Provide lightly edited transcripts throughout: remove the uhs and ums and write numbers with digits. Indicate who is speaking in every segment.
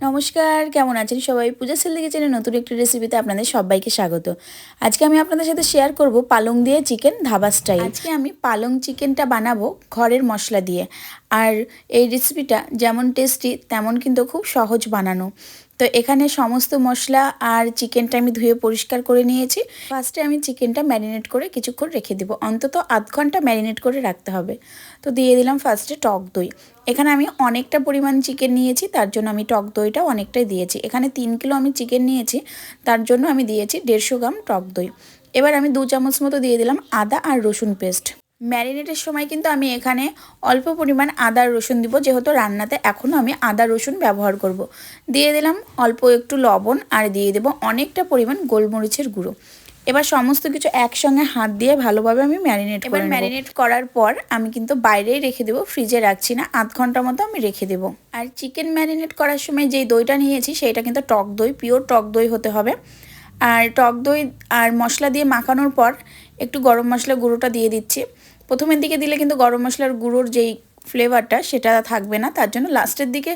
Speaker 1: নমস্কার, কেমন আছেন সবাই? পূজা সেল কিচেনের নতুন একটি রেসিপিতে আপনাদের সবাইকে স্বাগত। আজকে আমি আপনাদের সাথে শেয়ার করব পালং দিয়ে চিকেন ধাবা স্টাইল। আজকে আমি পালং চিকেনটা বানাবো ঘরের মশলা দিয়ে। আর এই রেসিপিটা যেমন টেস্টি তেমন কিন্তু খুব সহজ বানানো। তো এখানে সমস্ত মশলা আর চিকেনটা আমি ধুয়ে পরিষ্কার করে নিয়েছি। ফার্স্টে আমি চিকেনটা ম্যারিনেট করে কিছুক্ষণ রেখে দেবো, অন্তত আধ ঘন্টা ম্যারিনেট করে রাখতে হবে। তো দিয়ে দিলাম ফার্স্টে টক দই। এখানে আমি অনেকটা পরিমাণ চিকেন নিয়েছি, তার জন্য আমি টক দইটাও অনেকটাই দিয়েছি। এখানে 3 কিলো আমি চিকেন নিয়েছি, তার জন্য আমি দিয়েছি 150 গ্রাম টক দই। এবার আমি 2 চামচ মতো দিয়ে দিলাম আদা আর রসুন পেস্ট। ম্যারিনেটের সময় কিন্তু আমি এখানে অল্প পরিমাণ আদা রসুন দিব, যেহেতু রান্নাতে এখনও আমি আদা রসুন ব্যবহার করব। দিয়ে দিলাম অল্প একটু লবণ আর দিয়ে দেব অনেকটা পরিমাণ গোলমরিচের গুঁড়ো। এবার সমস্ত কিছু একসঙ্গে হাত দিয়ে ভালোভাবে আমি ম্যারিনেট করে নেব। ম্যারিনেট করার পর আমি কিন্তু বাইরেই রেখে দেবো, ফ্রিজে রাখছি না, আধ ঘন্টা মতো আমি রেখে দেবো। আর চিকেন ম্যারিনেট করার সময় যেই দইটা নিয়েছি সেটা কিন্তু টক দই, পিওর টক দই হতে হবে। আর টক দই আর মশলা দিয়ে মাখানোর পর একটু গরম মশলার গুঁড়োটা দিয়ে দিচ্ছি। প্রথমের দিকে দিলে কিন্তু গরম মশলার গুঁড়োর যেই ফ্লেভারটা সেটা থাকবে না, তার জন্য লাস্টের দিকে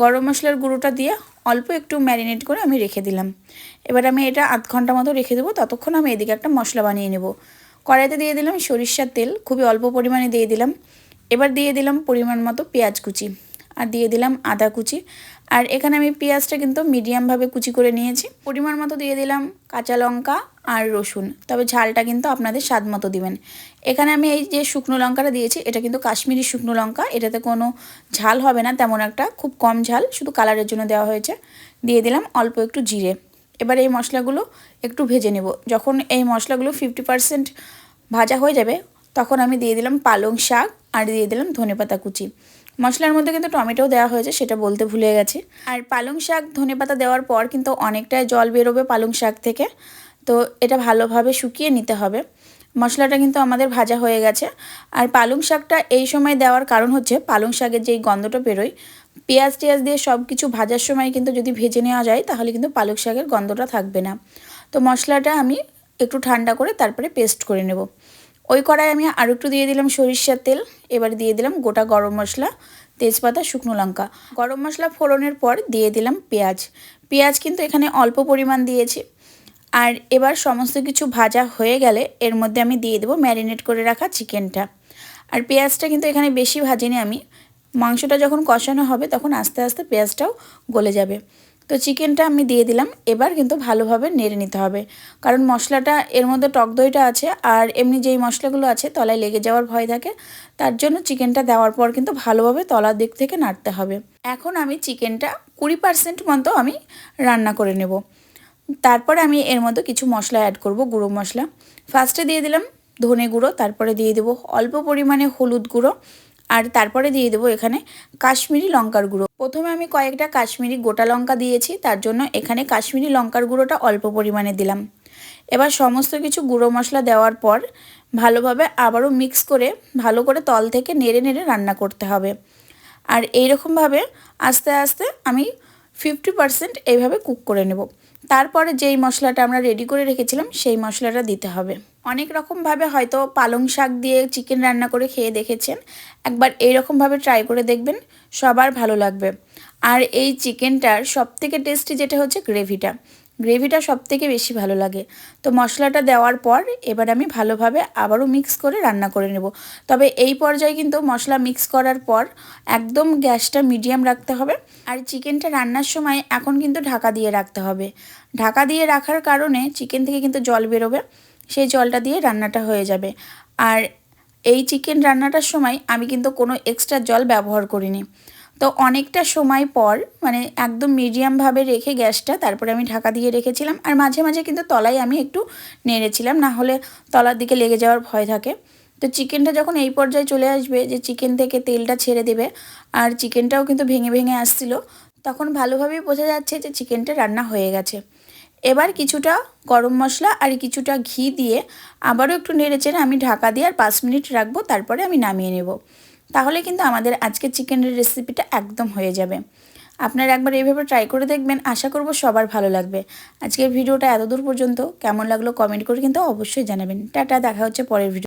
Speaker 1: গরম মশলার গুঁড়োটা দিয়ে অল্প একটু ম্যারিনেট করে আমি রেখে দিলাম। এবার আমি এটা আধ ঘন্টা মতো রেখে দেবো, ততক্ষণ আমি এদিকে একটা মশলা বানিয়ে নেব। কড়াইতে দিয়ে দিলাম সরিষার তেল, খুবই অল্প পরিমাণে দিয়ে দিলাম। এবার দিয়ে দিলাম পরিমাণ মতো পেঁয়াজ কুচি আর দিয়ে দিলাম আদা কুচি। আর এখানে আমি পেঁয়াজটা কিন্তু মিডিয়ামভাবে কুচি করে নিয়েছি। পরিমাণ মতো দিয়ে দিলাম কাঁচা লঙ্কা আর রসুন, তবে ঝালটা কিন্তু আপনাদের স্বাদ মতো দিবেন। এখানে আমি এই যে শুকনো লঙ্কাটা দিয়েছি, এটা কিন্তু কাশ্মীরি শুকনো লঙ্কা, এটাতে কোনো ঝাল হবে না তেমন একটা, খুব কম ঝাল, শুধু কালারের জন্য দেওয়া হয়েছে। দিয়ে দিলাম অল্প একটু জিরে। এবার এই মশলাগুলো একটু ভেজে নেব। যখন এই মশলাগুলো 50% ভাজা হয়ে যাবে তখন আমি দিয়ে দিলাম পালং শাক আর দিয়ে দিলাম ধনেপাতা কুচি। মশলার মধ্যে কিন্তু টমেটোও দেওয়া হয়েছে, সেটা বলতে ভুলে গেছি। আর পালং শাক ধনেপাতা দেওয়ার পর কিন্তু অনেকটাই জল বেরোবে পালং শাক থেকে, তো এটা ভালোভাবে শুকিয়ে নিতে হবে। মশলাটা কিন্তু আমাদের ভাজা হয়ে গেছে। আর পালং শাকটা এই সময় দেওয়ার কারণ হচ্ছে পালং শাকের যেই গন্ধটা বেরোয়, পেঁয়াজ টিয়াজ দিয়ে সব কিছু ভাজার সময় কিন্তু যদি ভেজে নেওয়া যায় তাহলে কিন্তু পালং শাকের গন্ধটা থাকবে না। তো মশলাটা আমি একটু ঠান্ডা করে তারপরে পেস্ট করে নেব। ওই কড়াই আমি আর একটু দিয়ে দিলাম সরিষার তেল। এবার দিয়ে দিলাম গোটা গরম মশলা, তেজপাতা, শুকনো লঙ্কা। গরম মশলা ফোড়নের পর দিয়ে দিলাম পেঁয়াজ। পেঁয়াজ কিন্তু এখানে অল্প পরিমাণ দিয়েছি। আর এবার সমস্ত কিছু ভাজা হয়ে গেলে এর মধ্যে আমি দিয়ে দেবো ম্যারিনেট করে রাখা চিকেনটা। আর পেঁয়াজটা কিন্তু এখানে বেশি ভাজিনি আমি, মাংসটা যখন কষানো হবে তখন আস্তে আস্তে পেঁয়াজটাও গলে যাবে। তো চিকেনটা আমি দিয়ে দিলাম। এবার কিন্তু ভালোভাবে নেড়ে নিতে হবে, কারণ মশলাটা এর মধ্যে টক দইটা আছে আর এমনি যেই মশলাগুলো আছে তলায় লেগে যাওয়ার ভয় থাকে, তার জন্য চিকেনটা দেওয়ার পর কিন্তু ভালোভাবে তলার দিক থেকে নাড়তে হবে। এখন আমি চিকেনটা 20% মতো আমি রান্না করে নেব। তারপরে আমি এর মধ্যে কিছু মশলা অ্যাড করব, গুঁড়ো মশলা। ফার্স্টে দিয়ে দিলাম ধনে গুঁড়ো, তারপরে দিয়ে দেবো অল্প পরিমাণে হলুদ গুঁড়ো, আর তারপরে দিয়ে দেবো এখানে কাশ্মীরি লঙ্কার গুঁড়ো। প্রথমে আমি কয়েকটা কাশ্মীরি গোটা লঙ্কা দিয়েছি, তার জন্য এখানে কাশ্মীরি লঙ্কার গুঁড়োটা অল্প পরিমাণে দিলাম। এবার সমস্ত কিছু গুঁড়ো মশলা দেওয়ার পর ভালোভাবে আবারও মিক্স করে ভালো করে তল থেকে নেড়ে নেড়ে রান্না করতে হবে। আর এইরকমভাবে আস্তে আস্তে আমি 50% এইভাবে কুক করে নেব। তারপরে যেই মশলাটা আমরা রেডি করে রেখেছিলাম সেই মশলাটা দিতে হবে। অনেক রকমভাবে হয়তো পালং শাক দিয়ে চিকেন রান্না করে খেয়ে দেখেছেন, একবার এইরকমভাবে ট্রাই করে দেখবেন, সবার ভালো লাগবে। আর এই চিকেনটার সবথেকে টেস্টি যেটা হচ্ছে গ্রেভিটা সবথেকে বেশি ভালো লাগে। তো মশলাটা দেওয়ার পর এবার আমি ভালোভাবে আবারও মিক্স করে রান্না করে নেব। তবে এই পর্যায়ে কিন্তু মশলা মিক্স করার পর একদম গ্যাসটা মিডিয়াম রাখতে হবে। আর চিকেনটা রান্নার সময় এখন কিন্তু ঢাকা দিয়ে রাখতে হবে। ঢাকা দিয়ে রাখার কারণে চিকেন থেকে কিন্তু জল বেরোবে, সেই জলটা দিয়ে রান্নাটা হয়ে যাবে। আর এই চিকেন রান্নাটার সময় আমি কিন্তু কোনো এক্সট্রা জল ব্যবহার করিনি। তো অনেকটা সময় পর মানে একদম মিডিয়ামভাবে রেখে গ্যাসটা তারপরে আমি ঢাকা দিয়ে রেখেছিলাম। আর মাঝে মাঝে কিন্তু তলায় আমি একটু নেড়েছিলাম, না হলে তলার দিকে লেগে যাওয়ার ভয় থাকে। তো চিকেনটা যখন এই পর্যায়ে চলে আসবে যে চিকেন থেকে তেলটা ছেড়ে দেবে আর চিকেনটাও কিন্তু ভেঙে ভেঙে আসছিল, তখন ভালোভাবেই বোঝা যাচ্ছে যে চিকেনটা রান্না হয়ে গেছে। এবার কিছুটা গরম মশলা আর কিছুটা ঘি দিয়ে আবারও একটু নেড়েচেড়ে আমি ঢাকা দিয়ে আর 5 মিনিট রাখবো, তারপরে আমি নামিয়ে নেব। তাহলে কিন্তু আমাদের আজকের চিকেনের রেসিপিটা একদম হয়ে যাবে। আপনারা একবার এইভাবে ট্রাই করে দেখবেন, আশা করব সবার ভালো লাগবে। আজকের ভিডিওটা এতদূর পর্যন্ত কেমন লাগলো কমেন্ট করে কিন্তু অবশ্যই জানাবেন। টাটা, দেখা হচ্ছে পরের ভিডিও।